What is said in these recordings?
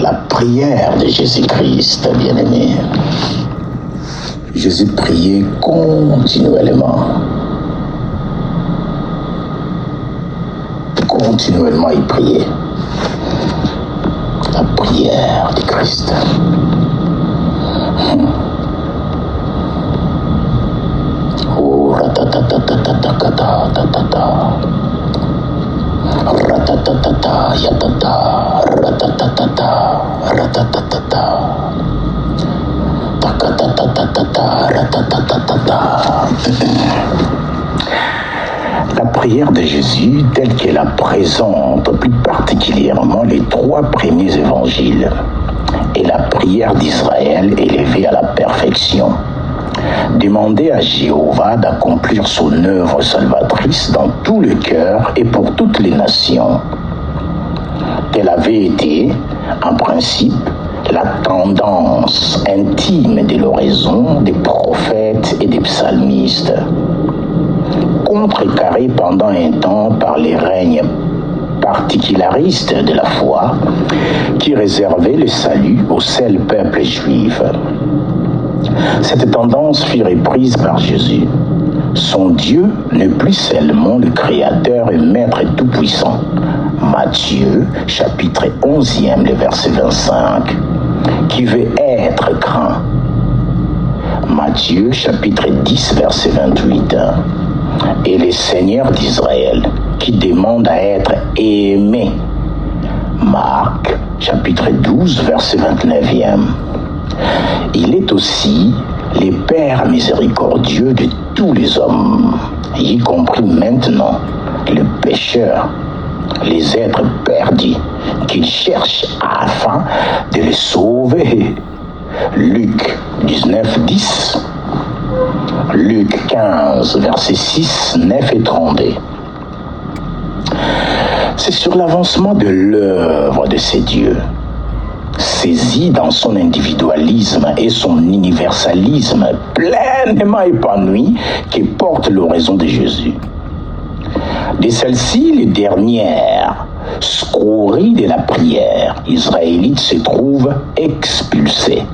La prière de Jésus-Christ, bien-aimé. Jésus priait continuellement. Continuellement, il priait. La prière du Christ. Oh, ratatatatatatatata. Ratatatata, yatata, ratatatata, ratatatata. Takatatatata, ratatatata. La prière de Jésus, telle qu'elle la présente plus particulièrement les 3 premiers évangiles, est la prière d'Israël élevée à la perfection. Demander à Jéhovah d'accomplir son œuvre salvatrice dans tout le cœur et pour toutes les nations. Telle avait été, en principe, la tendance intime de l'oraison des prophètes et des psalmistes, contrecarrée pendant un temps par les règnes particularistes de la foi qui réservaient le salut au seul peuple juif. Cette tendance fut reprise par Jésus. Son Dieu n'est plus seulement le Créateur et Maître tout-puissant. Matthieu, chapitre 11e, le verset 25, qui veut être craint. Matthieu, chapitre 10, verset 28. Et le Seigneur d'Israël, qui demande à être aimé. Marc, chapitre 12, verset 29e. Il est aussi le Père miséricordieux de tous les hommes, y compris maintenant les pécheurs, les êtres perdus, qu'il cherche afin de les sauver. Luc 19, 10. Luc 15, versets 6, 9 et 32. C'est sur l'avancement de l'œuvre de ces dieux, saisi dans son individualisme et son universalisme pleinement épanoui, que porte l'oraison de Jésus. De celle-ci, les dernières scories de la prière israélite se trouvent expulsées.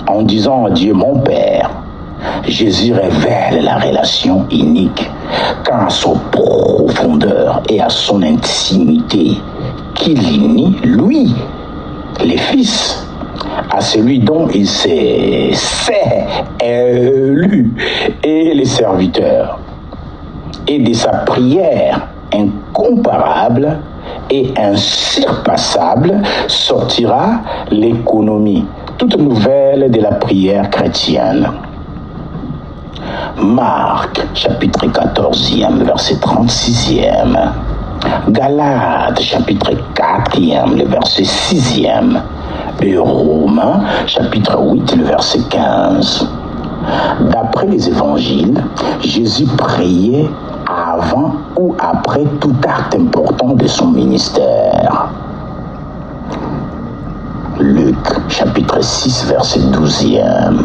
En disant à Dieu, mon Père, Jésus révèle la relation unique quant à son profondeur et à son intimité qui l'unit, lui, le Fils, à celui dont il s'est élu, et les serviteurs, et de sa prière incomparable et insurpassable sortira l'économie toute nouvelle de la prière chrétienne. Marc, chapitre 14e, verset 36e. Galates, chapitre 4e, le verset 6e. Et Romains, chapitre 8, le verset 15. D'après les évangiles, Jésus priait avant ou après tout acte important de son ministère. Luc, chapitre 6, verset 12e.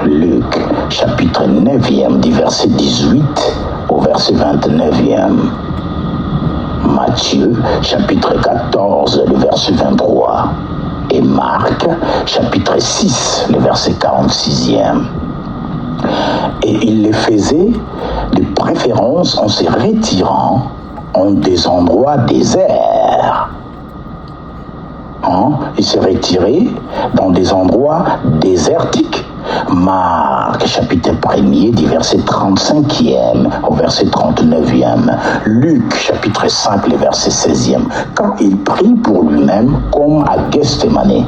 Luc, chapitre 9e, du verset 18 au verset 29e. Matthieu, chapitre 14, le verset 23. Et Marc, chapitre 6, le verset 46e. Et il le faisait de préférence en se retirant en des endroits déserts. Il s'est retiré dans des endroits désertiques. Marc, chapitre 1er, du verset 35e au verset 39e. Luc, chapitre 5, le verset 16e. Quand il prie pour lui-même, comme à Gethsémani.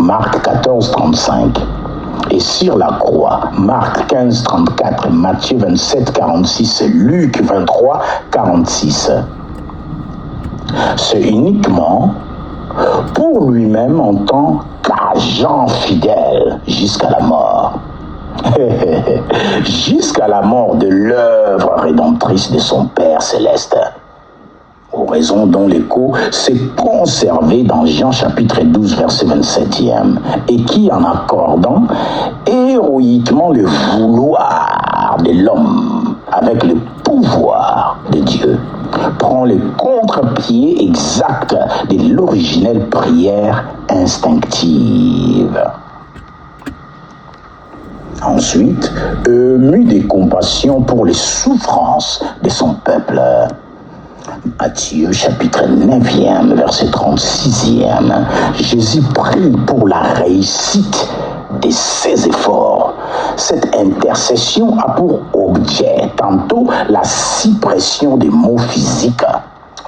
Marc 14, 35. Et sur la croix, Marc 15, 34, Matthieu 27, 46, Luc 23, 46. C'est uniquement pour lui-même en tant qu'agent fidèle jusqu'à la mort. Jusqu'à la mort de l'œuvre rédemptrice de son Père céleste. Oraison dont l'écho s'est conservé dans Jean chapitre 12 verset 27e et qui, en accordant héroïquement le vouloir de l'homme avec le pouvoir de Dieu prend le contre-pied exact de l'originelle prière instinctive. Ensuite, ému de compassion pour les souffrances de son peuple. Matthieu chapitre 9e, verset 36e. Jésus prie pour la réussite de ses efforts. Cette intercession a pour objet tantôt la suppression des maux physiques.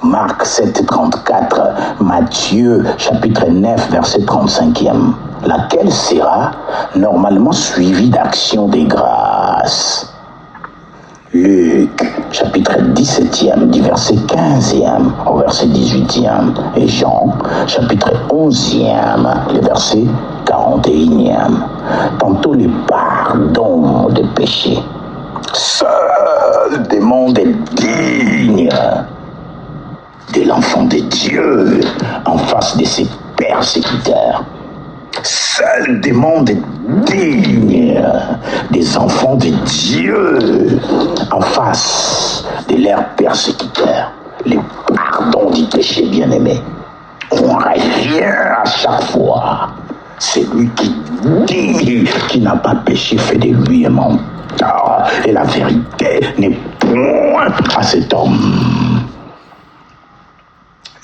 Marc 7, 34, Matthieu chapitre 9, verset 35e, laquelle sera normalement suivie d'actions de grâce. Luc, chapitre 17e, du verset 15e au verset 18e, et Jean, chapitre 11e, le verset 41e. Tantôt le pardon des péchés. Seul démon est digne de l'enfant de Dieu en face de ses persécuteurs. Seul démon est digne des enfants de Dieu en face de leurs persécuteurs. Le pardon du péché, bien-aimé. On revient à chaque fois. Celui qui dit qu'il n'a pas péché fait de lui un menteur. Et la vérité n'est point à cet homme.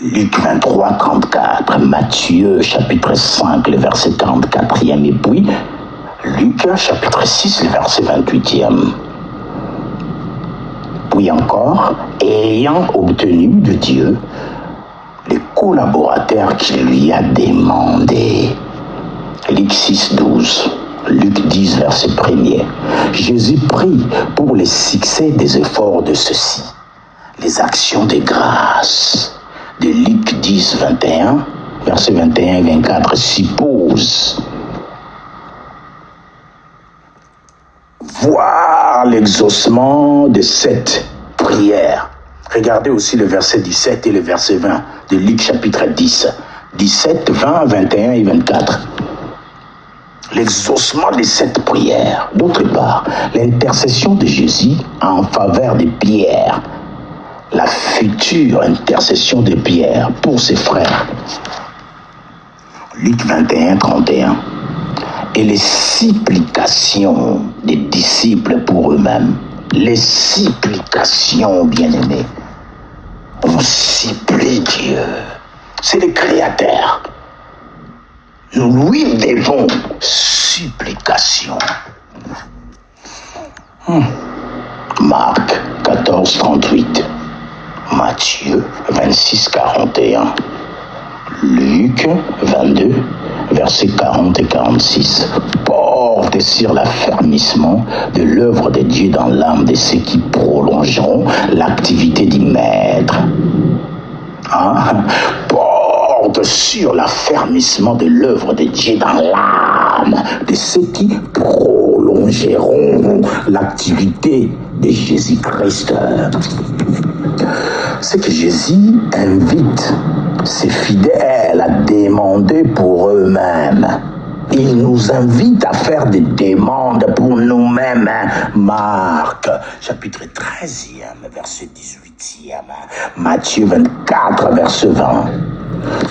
Luc 23, 34, Matthieu chapitre 5, le verset 44e, et puis Luc chapitre 6, le verset 28e. Puis encore, ayant obtenu de Dieu les collaborateurs qu'il lui a demandé. Luc 6, 12. Luc 10, verset 1er. Jésus prie pour le succès des efforts de ceux-ci, les actions de grâce. De Luc 10, 21, verset 21 et 24, suppose voir l'exaucement de cette prière. Regardez aussi le verset 17 et le verset 20 de Luc chapitre 10. 17, 20, 21 et 24. L'exaucement de cette prière. D'autre part, l'intercession de Jésus en faveur de Pierre. La future intercession de Pierre pour ses frères. Luc 21, 31. Et les supplications des disciples pour eux-mêmes. Les supplications, bien-aimés. On supplie Dieu. C'est le Créateur. Nous lui devons supplication. Marc 14, 38. Matthieu 26, 41. Luc 22, versets 40 et 46. Porte sur l'affermissement de l'œuvre de Dieu dans l'âme de ceux qui prolongeront l'activité du Maître. Porte sur l'affermissement de l'œuvre de Dieu dans l'âme de ceux qui prolongeront l'activité de Jésus-Christ. C'est que Jésus invite ses fidèles à demander pour eux-mêmes. Il nous invite à faire des demandes pour nous-mêmes. Marc, chapitre 13e, verset 18e. Matthieu 24, verset 20.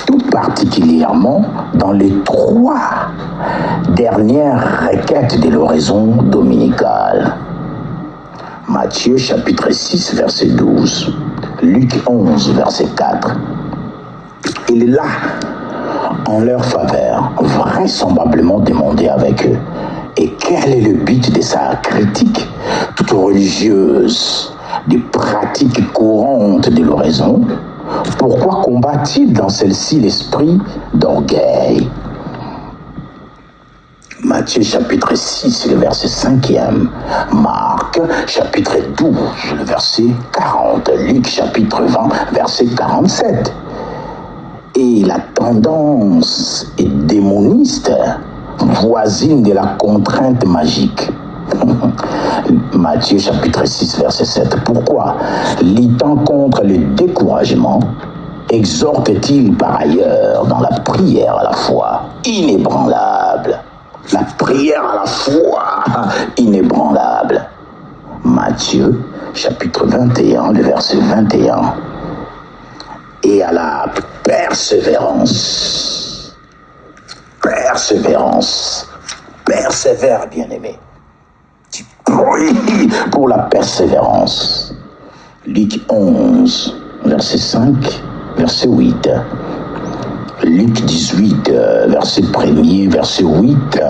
Tout particulièrement dans les 3 dernières requêtes de l'oraison dominicale. Matthieu chapitre 6, verset 12. Luc 11, verset 4. Il est là, en leur faveur, vraisemblablement demandé avec eux. Et quel est le but de sa critique toute religieuse des pratiques courantes de l'oraison? Pourquoi combat-il dans celle-ci l'esprit d'orgueil? Matthieu chapitre 6, le verset 5e. Marc chapitre 12, le verset 40. Luc chapitre 20, verset 47. Et la tendance est démoniste, voisine de la contrainte magique. Matthieu chapitre 6, verset 7. Pourquoi, luttant contre le découragement, exhorte-t-il par ailleurs dans la prière à la foi inébranlable? La prière à la foi inébranlable. Matthieu, chapitre 21, le verset 21. Et à la persévérance. Persévérance. Persévère, bien-aimé. Tu pries pour la persévérance. Luc 11, verset 5, verset 8. Luc 18, verset 1er, verset 8.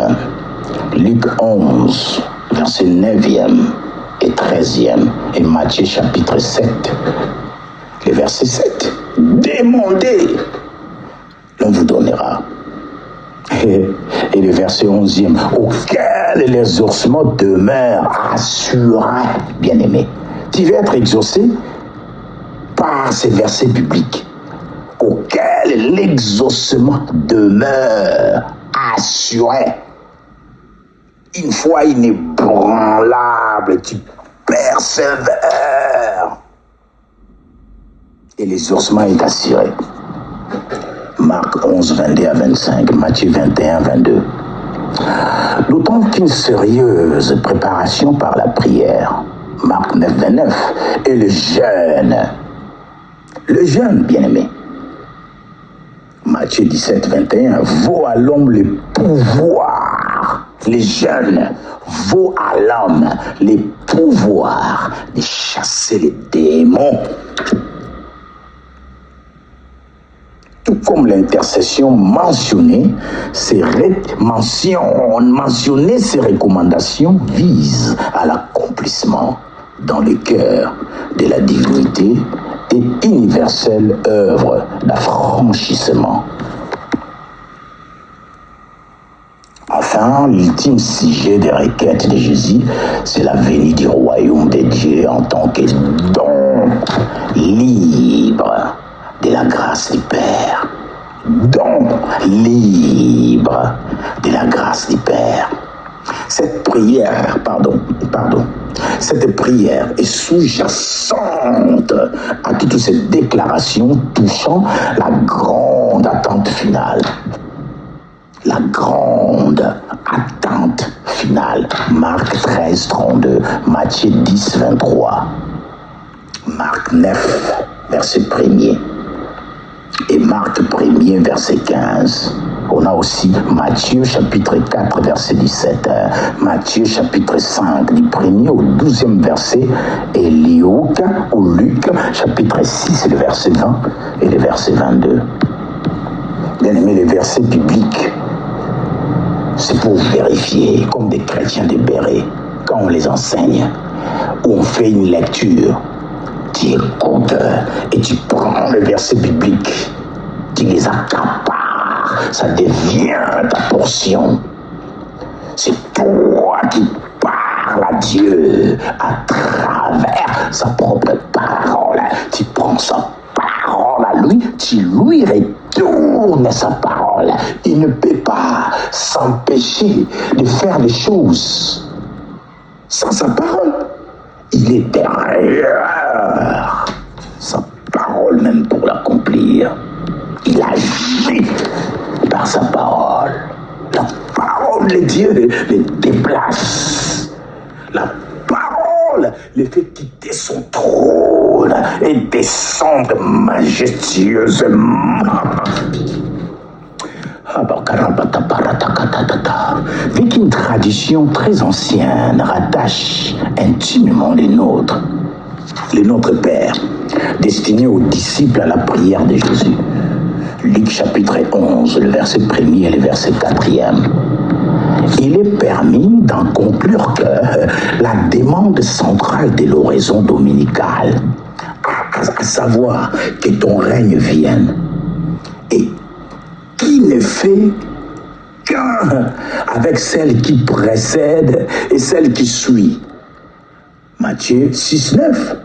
Luc 11, verset 9e et 13e. Et Matthieu chapitre 7, le verset 7. Demandez, l'on vous donnera. Et le verset 11e, auquel l'exaucement demeure assuré, bien-aimé. Tu vas être exaucé par ces versets bibliques, auquel l'exaucement demeure assuré. Une foi inébranlable, tu persévères. Et l'exaucement est assuré. Marc 11, 22 à 25, Matthieu 21, 22. D'autant qu'une sérieuse préparation par la prière, Marc 9, 29, et le jeûne, bien-aimé, Matthieu 17, 21, vaut à l'homme le pouvoir, les jeûnes, vaut à l'homme les pouvoirs de chasser les démons. Tout comme l'intercession mentionnée, ces recommandations visent à l'accomplissement dans le cœur de la divinité et universelle œuvre d'affranchissement. Enfin, l'ultime sujet des requêtes de Jésus, c'est la venue du royaume de Dieu en tant que don libre de la grâce du Père. Don libre de la grâce du Père. Cette prière, cette prière est sous-jacente à toutes ces déclarations touchant la grande attente finale. La grande attente finale. Marc 13, 32, Matthieu 10, 23, Marc 9, verset 1er. Et Marc 1er, verset 15. On a aussi Matthieu chapitre 4, verset 17. Matthieu chapitre 5, du 1er au 12e verset. Et Luc chapitre 6, le verset 20 et le verset 22. Bien aimé, les versets bibliques, c'est pour vérifier, comme des chrétiens de béret, quand on les enseigne, ou on fait une lecture. Tu écoutes et tu prends le verset biblique, tu les accapares, ça devient ta portion. C'est toi qui parles à Dieu à travers sa propre parole. Tu prends sa parole à lui, tu lui retournes sa parole. Il ne peut pas s'empêcher de faire les choses sans sa parole. Il est derrière sa parole même pour l'accomplir. Il agit par sa parole. La parole de Dieu le déplace. La parole le fait quitter son trône et descendre majestueusement. Vu qu'une tradition très ancienne rattache intimement les nôtres Père, destiné aux disciples à la prière de Jésus. Luc chapitre 11, le verset 1er et le verset 4e. Il est permis d'en conclure que la demande centrale de l'oraison dominicale, à savoir que ton règne vienne, et qui ne fait qu'un avec celle qui précède et celle qui suit. Matthieu 6, 9.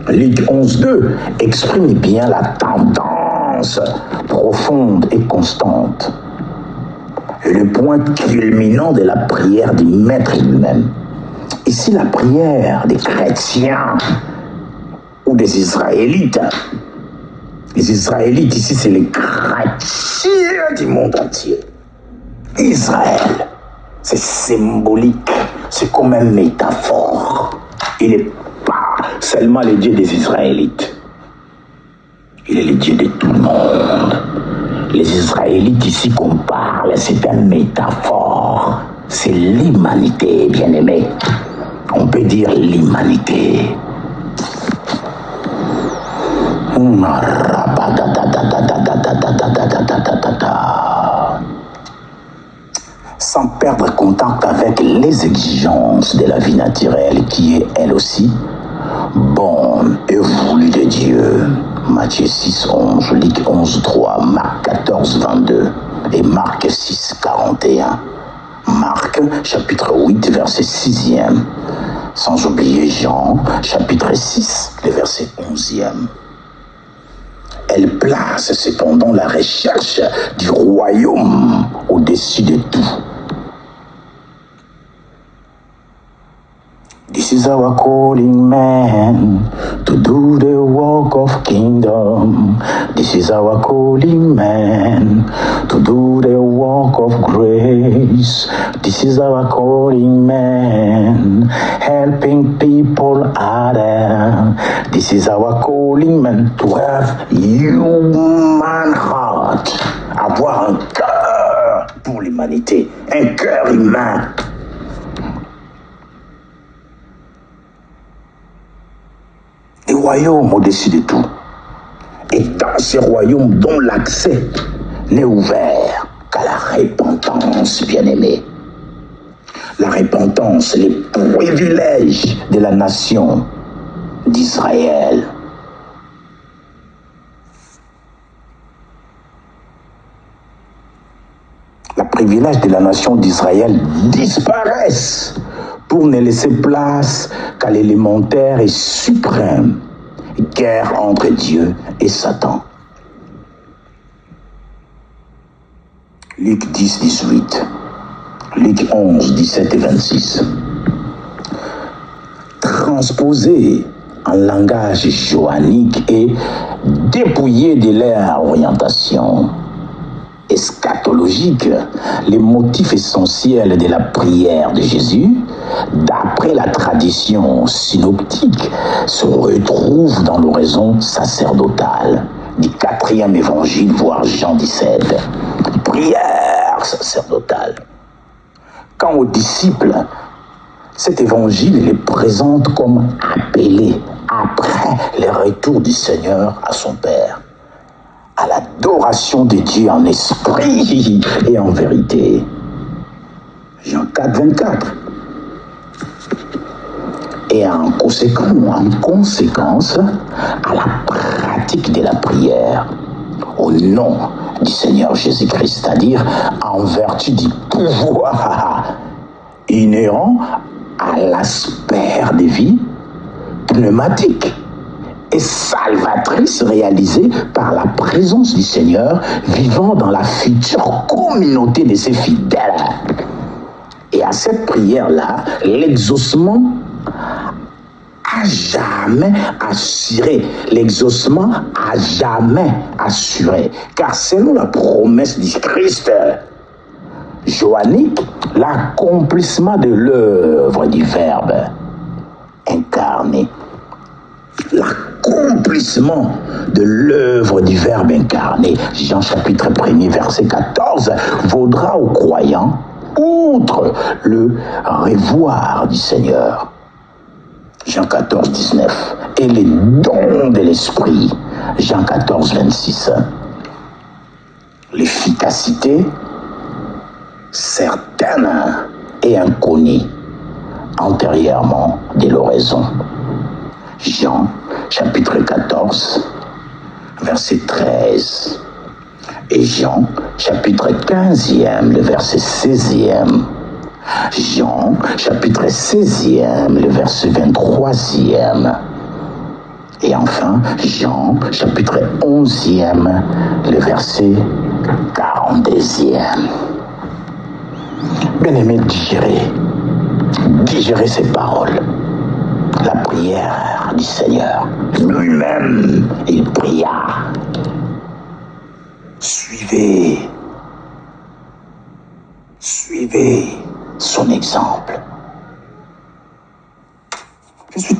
Luc 11, 2 exprime bien la tendance profonde et constante. Et le point culminant de la prière du Maître lui-même. Ici, la prière des chrétiens ou des Israélites. Les Israélites, ici, c'est les chrétiens du monde entier. Israël, c'est symbolique, c'est comme une métaphore. Il n'est pas seulement le Dieu des Israélites. Il est le Dieu de tout le monde. Les Israélites ici qu'on parle, c'est une métaphore. C'est l'humanité, bien-aimé. On peut dire l'humanité. Sans perdre contact avec les exigences de la vie naturelle qui est elle aussi bonne et voulue de Dieu. Matthieu 6, 11, Luc 11, 3, Marc 14, 22 et Marc 6, 41. Marc chapitre 8, verset 6e. Sans oublier Jean chapitre 6, le verset 11e. Elle place cependant la recherche du royaume au-dessus de tout. This is our calling, man, to do the work of kingdom. This is our calling, man, to do the work of grace. This is our calling, man, helping people out there. This is our calling, man, to have human heart. Avoir un cœur pour l'humanité, un cœur humain. Le royaume au-dessus de tout. Et dans ce royaume dont l'accès n'est ouvert qu'à la repentance, bien-aimée. La repentance, les privilèges de la nation d'Israël. Les privilèges de la nation d'Israël disparaissent pour ne laisser place qu'à l'élémentaire et suprême guerre entre Dieu et Satan. Luc 10, 18, Luc 11, 17 et 26. Transposé en langage johannique et dépouillé de leur orientation eschatologique, les motifs essentiels de la prière de Jésus, d'après la tradition synoptique, se retrouvent dans l'oraison sacerdotale du 4e évangile, voire Jean 17. Prière sacerdotale. Quant aux disciples, cet évangile les présente comme appelés après le retour du Seigneur à son Père, à l'adoration de Dieu en esprit et en vérité. Jean 4, 24. Et en conséquence, à la pratique de la prière au nom du Seigneur Jésus-Christ, c'est-à-dire en vertu du pouvoir inhérent à l'aspect de vie pneumatique et salvatrice réalisée par la présence du Seigneur vivant dans la future communauté de ses fidèles. Et à cette prière-là, l'exaucement à jamais assuré. L'exaucement à jamais assuré. Car selon la promesse du Christ johannique, l'accomplissement de l'œuvre du Verbe incarné, l'accomplissement de l'œuvre du Verbe incarné, Jean chapitre 1er, verset 14, vaudra aux croyants, outre le revoir du Seigneur, Jean 14, 19, et les dons de l'Esprit, Jean 14, 26, l'efficacité certaine et inconnue antérieurement de l'oraison. Jean, chapitre 14, verset 13. Et Jean, chapitre 15e, le verset 16e. Jean, chapitre 16e, le verset 23e. Et enfin, Jean, chapitre 11e, le verset 42e. Bien-aimé, digérez ces paroles. La prière du Seigneur lui-même, il pria. Suivez son exemple.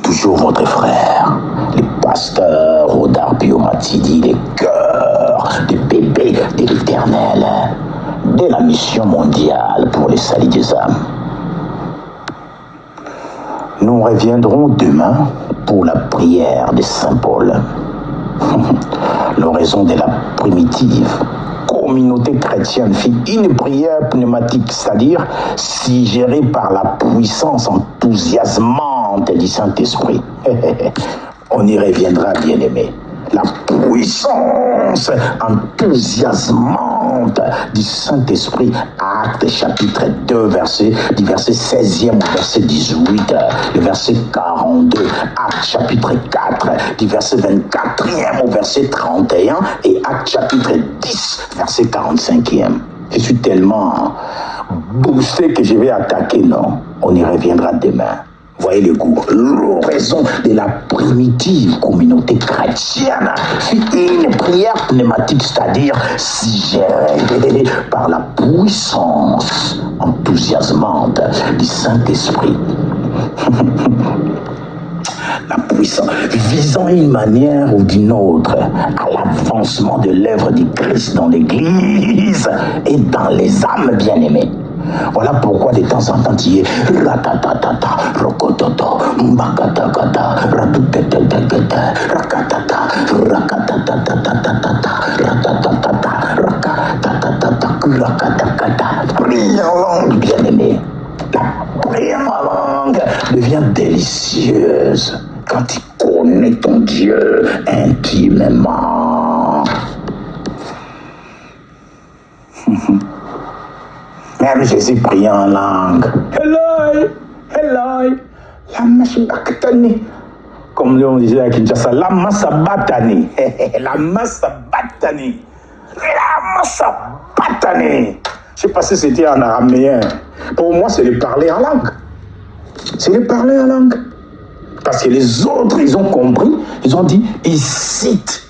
toujours votre frère, les pasteurs Odar Biomatidi, les cœurs des bébés de l'Éternel, de la mission mondiale pour le salut des âmes. Nous reviendrons demain pour la prière de Saint Paul. L'oraison de la primitive communauté chrétienne fit une prière pneumatique, c'est-à-dire suggérée par la puissance enthousiasmante du Saint-Esprit. On y reviendra, bien-aimé. La puissance enthousiasmante du Saint-Esprit, Actes chapitre 2, du verset 16e au verset 18, le verset 42, Actes chapitre 4, du verset 24e au verset 31, et Actes chapitre 10, verset 45e. Je suis tellement boosté que je vais attaquer, non? On y reviendra demain. Voyez le goût. L'oraison de la primitive communauté chrétienne fit une prière pneumatique, c'est-à-dire suggérée par la puissance enthousiasmante du Saint-Esprit. La puissance visant une manière ou d'une autre à l'avancement de l'œuvre du Christ dans l'Église et dans les âmes bien-aimées. Voilà pourquoi de temps en temps tu es ratatatata, rokototo, mbakatakata, ratutetetekete, rakatata, rakatatatatata, ratatatata, rakatatata, rakatakata. Prie en langue, bien-aimé. La prière en langue devient délicieuse quand tu connais ton Dieu intimement. Même Jésus priait en langue. Eloi, Eloi, lama sabachthani. Comme on disait à Kinshasa, lama sabachthani. Lama sabachthani. Lama sabachthani. Je ne sais pas si c'était en araméen. Pour moi, c'est le parler en langue. C'est le parler en langue. Parce que les autres, ils ont compris. Ils ont dit, ils citent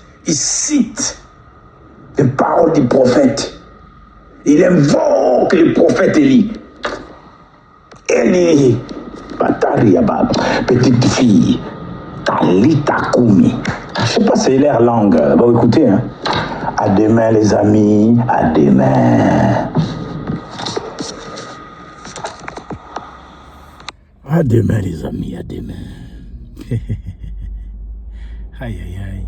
les paroles du prophète. Il invoque le prophète Élie. Élie, petite fille, Talita Koumi. Je ne sais pas si c'est leur langue. Bon, écoutez, hein. À demain, les amis, à demain. À demain, les amis, à demain. Aïe, aïe, aïe.